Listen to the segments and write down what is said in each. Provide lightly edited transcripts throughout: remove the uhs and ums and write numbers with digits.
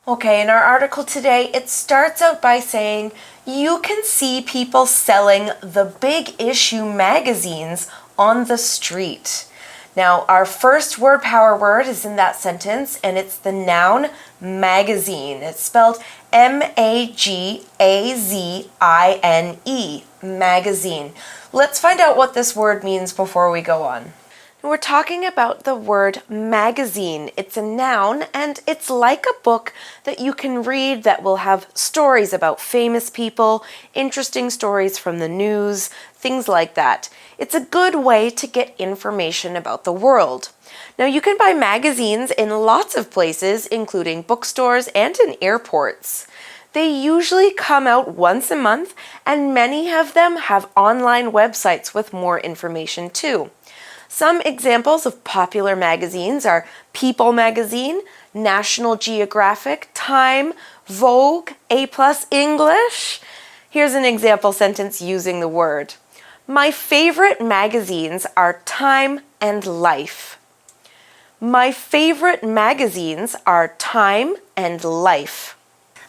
Okay, in our article today, it starts out by saying, you can see people selling the big issue magazines on the street. Now, our first word power word is in that sentence, and it's the noun magazine. It's spelled M-A-G-A-Z-I-N-E, magazine. Let's find out what this word means before we go on. We're talking about the word magazine. It's a noun, and it's like a book that you can read that will have stories about famous people, interesting stories from the news, things like that. It's a good way to get information about the world. Now, you can buy magazines in lots of places, including bookstores and in airports. They usually come out once a month, and many of them have online websites with more information too. Some examples of popular magazines are People magazine, National Geographic, Time, Vogue, A+ English. Here's an example sentence using the word. My favorite magazines are Time and Life. My favorite magazines are Time and Life.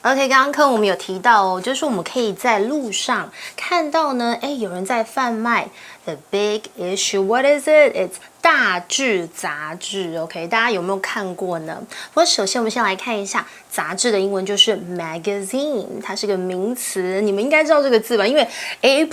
OK， 刚刚课我们有提到哦，就是我们可以在路上看到呢，有人在贩卖 The Big Issue. What is it? It's 大志杂志 ，OK， 大家有没有看过呢？不过首先我们先来看一下杂志的英文就是 magazine， 它是个名词，你们应该知道这个字吧？因为 A+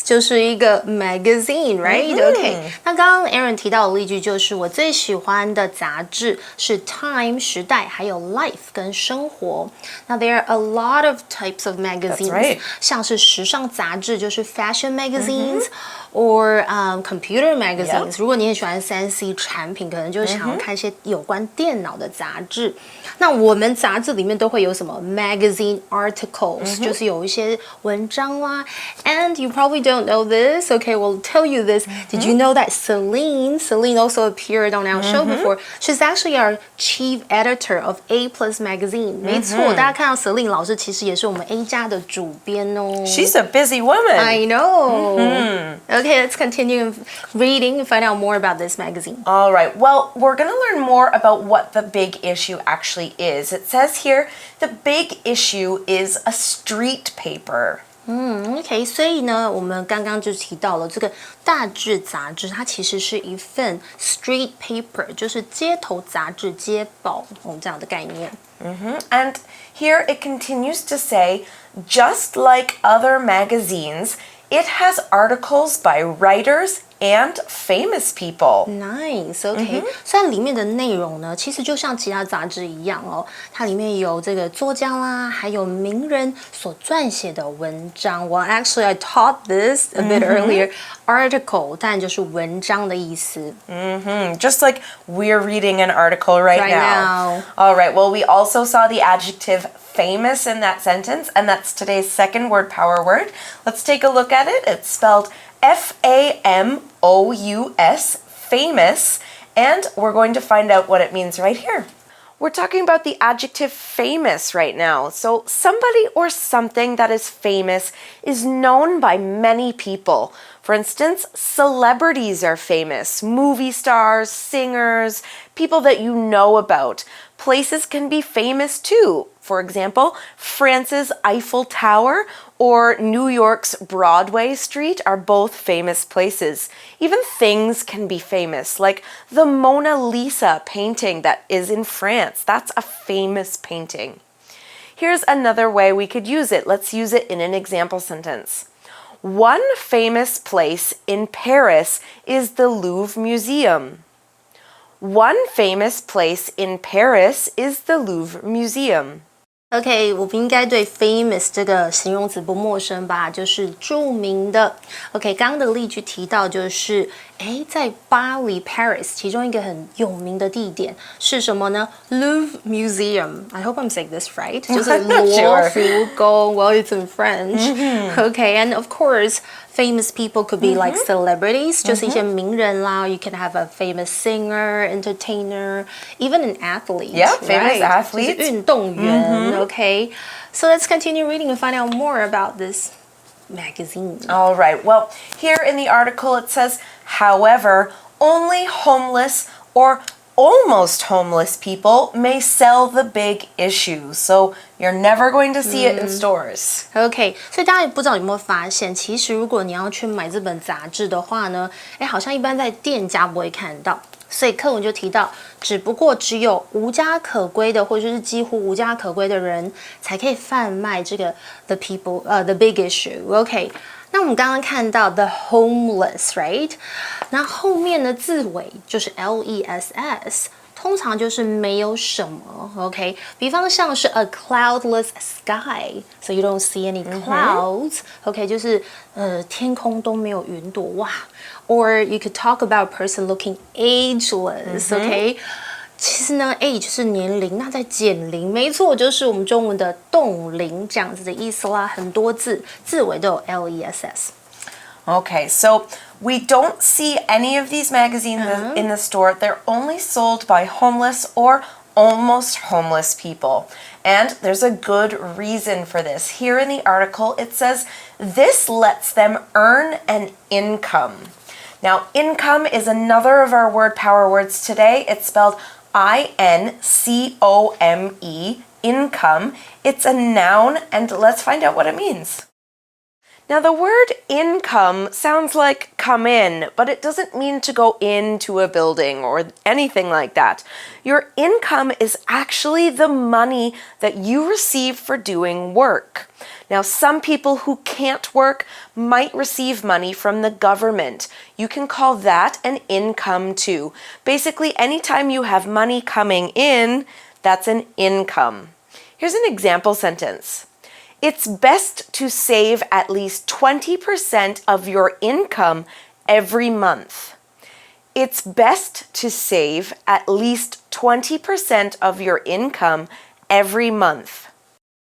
就是一个 magazine，right？OK， 那刚刚 Aaron 提到的例句就是我最喜欢的杂志是 Time 时代，还有 Life 跟生活。那 there are a lot of types of magazines， right. 像是时尚杂志就是 fashion magazines。Or computer magazines. Yep. 如果你很喜欢3C 产品，可能就想要看一些有关电脑的杂志。那我们杂志里面都会有什么 magazine articles， 就是有一些文章啦。And you probably don't know this. Okay, we'll tell you this. Did you know that Celine also appeared on our show before? She's actually our chief editor of A+ magazine. 没错，大家看到 Celine 老师其实也是我们 A+ 的主编哦。She's a busy woman. I know. Okay, let's continue reading and find out more about this magazine. All right. Well, we're going to learn more about what the big issue actually is. It says here, the big issue is a street paper. OK， 所以呢，我们刚刚就提到了这个大志杂志，它其实是一份 street paper， 就是街头杂志、街报这样的概念。And here it continues to say, just like other magazines, it has articles by writers and famous people. Nice, OK. 虽然里面的内容呢，其实就像其他杂志一样哦，它里面有这个作家啦，还有名人所撰写的文章。Well, actually, I taught this a bit earlier. Article, 当然就是文章的意思。Just like we're reading an article right now. All right. Well, we also saw the adjective famous in that sentence, and that's today's second word power word. Let's take a look at it. It's spelled F-A-M-O-U-S, famous, and we're going to find out what it means right here. We're talking about the adjective famous right now. So somebody or something that is famous is known by many people. For instance, celebrities are famous, movie stars, singers, people that you know about. Places can be famous too. For example, France's Eiffel Tower or New York's Broadway Street are both famous places. Even things can be famous, like the Mona Lisa painting that is in France. That's a famous painting. Here's another way we could use it. Let's use it in an example sentence. One famous place in Paris is the Louvre Museum. One famous place in Paris is the Louvre Museum. OK， 我们应该对 famous 这个形容词不陌生吧？就是著名的。OK， 刚刚的例句提到就是在巴黎 Paris 其中一个很有名的地点是什么呢 ？Louvre Museum. I hope I'm saying this right. 就是罗浮宫。Well, it's in French. OK, and of course, famous people could be like celebrities. 就是一些名人啦。You can have a famous singer, entertainer, even an athlete. Yeah, famous athletes. 就是运动员。Okay, so let's continue reading and find out more about this magazine. All right. Well, here in the article it says, however, only homeless or almost homeless people may sell the big issue, so you're never going to see it in stores. OK， 所以大家也不知道有没有发现，其实如果你要去买这本杂志的话呢，好像一般在店家不会看到。所以课文就提到，只不过只有无家可归的，或者是几乎无家可归的人，才可以贩卖这个 the big issue。OK， 那我们刚刚看到 the homeless，right？ 那后面的字尾就是 less。通常就是没有什么 ，OK， 比方像是 a cloudless sky，so you don't see any clouds，OK， 就是天空都没有云朵哇。Or you could talk about a person looking ageless，OK，其实呢 ，age 是年龄，那在减龄，没错，就是我们中文的冻龄这样子的意思啦。很多字尾都有 less。Okay, so we don't see any of these magazines in the store. They're only sold by homeless or almost homeless people. And there's a good reason for this. Here in the article, it says this lets them earn an income. Now, income is another of our word power words today. It's spelled I-N-C-O-M-E, income. It's a noun, and let's find out what it means. Now, the word income sounds like come in, but it doesn't mean to go into a building or anything like that. Your income is actually the money that you receive for doing work. Now, some people who can't work might receive money from the government. You can call that an income too. Basically, anytime you have money coming in, that's an income. Here's an example sentence. It's best to save at least 20% of your income every month. It's best to save at least 20% of your income every month.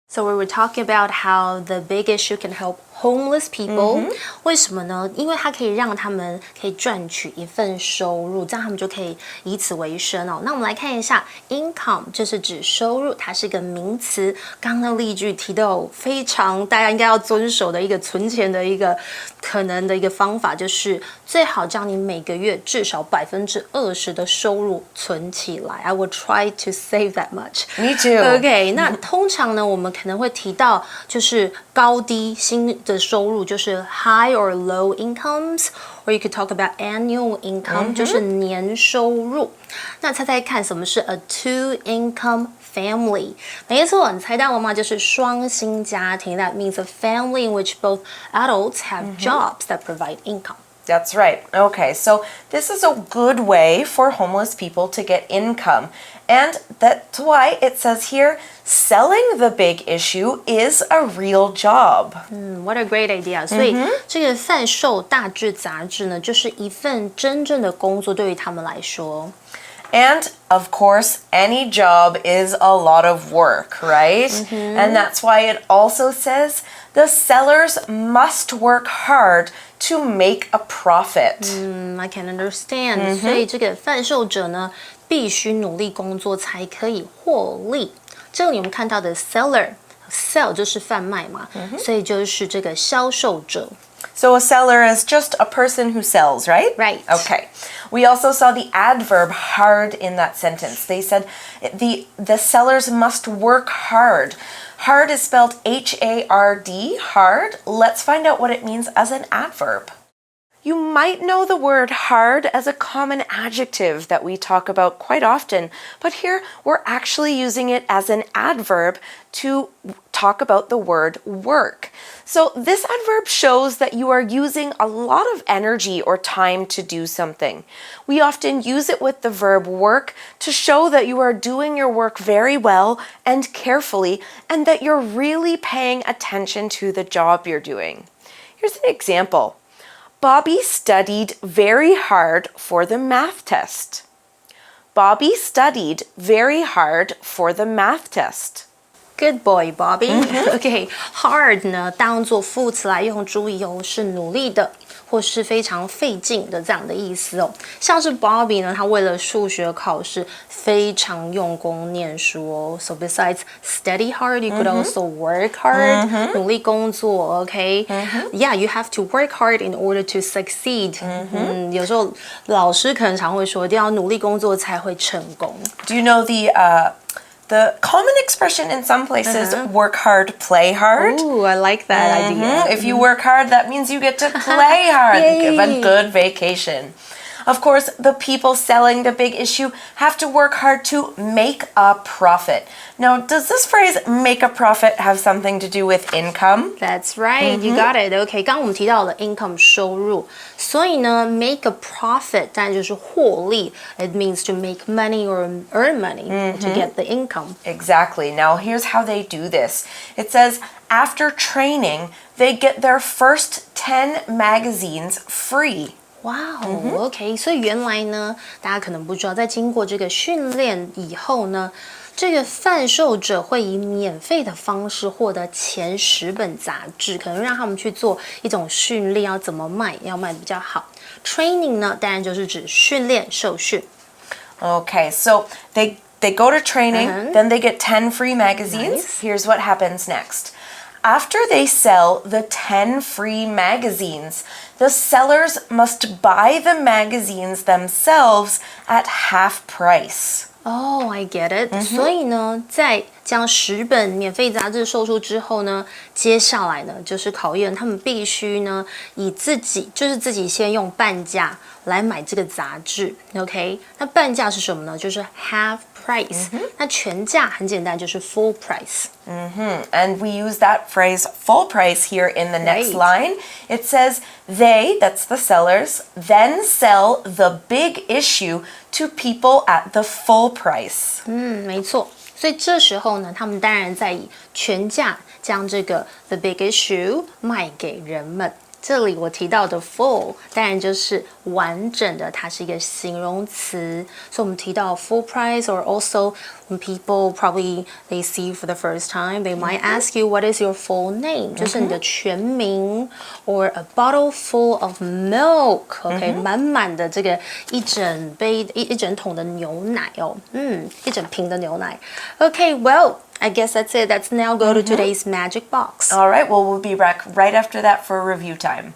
So we were talking about how the big issue can help homeless people. 为什么呢？因为它可以让他们可以赚取一份收入，这样他们就可以以此为生哦。那我们来看一下 income， 这是指收入，它是一个名词。刚刚的例句提到非常大家应该要遵守的一个存钱的一个可能的一个方法，就是最好将你每个月至少20%的收入存起来。I will try to save that much. Me too. OK， 那通常呢，我们可能会提到就是高低薪的收入，就是 high or low incomes, or you could talk about annual income， 就是年收入。那猜猜看，什么是 a two-income family？ 没错，你猜到了吗？就是双薪家庭。That means a family in which both adults have jobs that provide income. That's right. Okay, so this is a good way for homeless people to get income. And that's why it says here, selling the big issue is a real job. What a great idea. 所以这个贩售大志杂志呢，就是一份真正的工作，对于他们来说。And of course, any job is a lot of work, right? And that's why it also says the sellers must work hard to make a profit. I can understand. 所以这个贩售者呢，必须努力工作才可以获利。这里我们看到的 seller，sell 就是贩卖嘛，所以就是这个销售者。So a seller is just a person who sells, right? Right. Okay. We also saw the adverb hard in that sentence. They said the sellers must work hard. Hard is spelled H-A-R-D, hard. Let's find out what it means as an adverb. You might know the word hard as a common adjective that we talk about quite often, but here we're actually using it as an adverb to talk about the word work. So this adverb shows that you are using a lot of energy or time to do something. We often use it with the verb work to show that you are doing your work very well and carefully, and that you're really paying attention to the job you're doing. Here's an example. Bobby studied very hard for the math test. Bobby studied very hard for the math test. Good boy, Bobby. OK, hard 呢，当做副词来用，注意哦，是努力的，或是非常费劲的这样的意思哦。像是 Bobby 呢，他为了数学考试非常用功念书哦。So besides study hard, you could also work hard. 努力工作 ，OK? Yeah, you have to work hard in order to succeed. 有时候老师可能常会说，一定要努力工作才会成功。Do you know the common expression in some places, work hard, play hard? Ooh, I like that idea. If you work hard, that means you get to play hard. Give a good vacation. Of course, the people selling the big issue have to work hard to make a profit. Now, does this phrase make a profit have something to do with income? That's right, you got it. OK, 刚刚我们提到了 income 收入，所以呢 make a profit 当然就是获利。It means to make money or earn money to get the income. Exactly. Now, here's how they do this. It says, after training, they get their first 10 magazines free. 哇哦 ，OK， 所以原来呢，大家可能不知道，在经过这个训练以后呢，这个贩售者会以免费的方式获得前10本杂志，可能让他们去做一种训练，要怎么卖，要卖比较好。Training 呢，当然就是指训练、受训。Okay, so they go to training, then they get 10 free magazines. Nice. Here's what happens next. After they sell the 10 free magazines, the sellers must buy the magazines themselves at half price. Oh, I get it. 所以呢，在将10本免费杂志售出之后呢，接下来呢就是考验他们必须呢以自己先用半价来买这个杂志 ，OK？ 那半价是什么呢？就是 half price。那全价很简单，就是 full price。And we use that phrase full price here in the next line. It says, they, that's the sellers, then sell the big issue to people at the full price. 没错。所以这时候呢，他们当然在以全价将这个 the big issue 卖给人们。这里我提到的 full 当然就是完整的，它是一个形容词。所以我们提到 full price, or also when people probably they see you for the first time, they might ask you what is your full name， 就是你的全名 ，or a bottle full of milk，OK， 满满的这个一整杯一整桶的牛奶哦，一整瓶的牛奶。Okay, well. I guess that's it. Let's now go to today's magic box. All right, well, we'll be back right after that for review time.